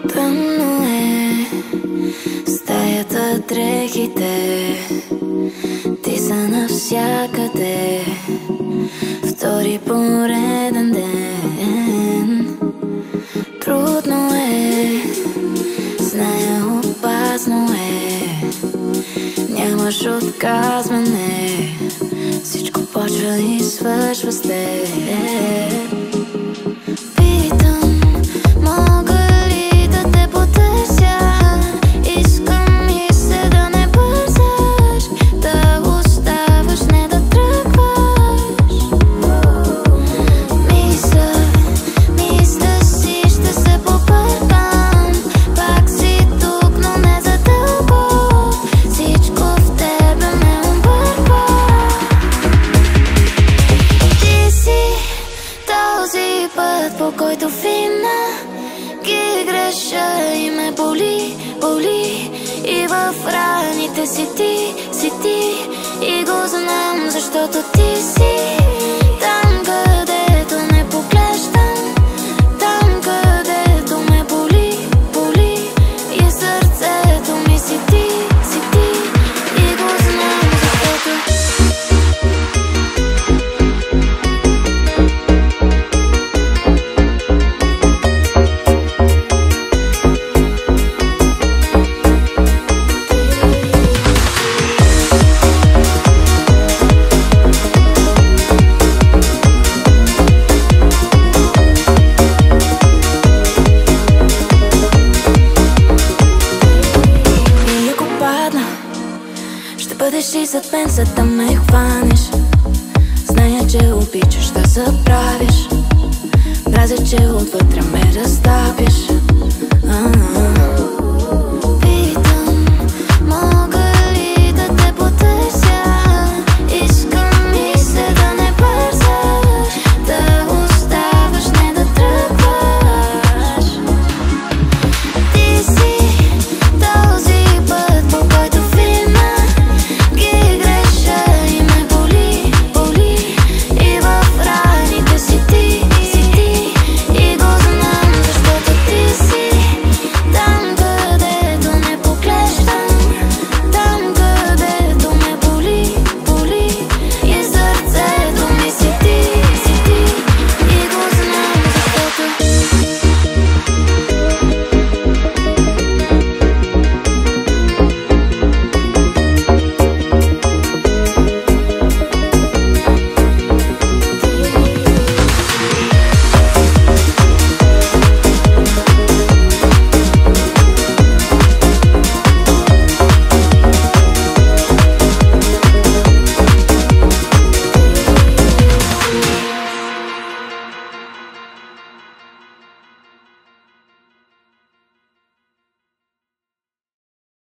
Тъмно е в стаята, дрехите ти са навсякъде. Втори пореден ден. Трудно е, зная, опасно е. Нямаш отказване, всичко почва и свършва с теб. Питам, мога ли да те потърся? Искам и се да не бързаш, да оставаш, не да тръгваш. Мисля си, ще се побъркам. Пак си тук, но не за дълго. Всичко в тебе ме обърква. Ти си този път, по който винаги греша и ме боли, боли. И в раните си ти, и го знам, защото ти си там, където не поглеждам, там, където ме боли, боли. И сърцето ми си ти, и го знам, защото бъдеш и зад мен, за да ме хванеш. Зная, че обичаш да забравиш. Мразя, че отвътре ме разтапиш.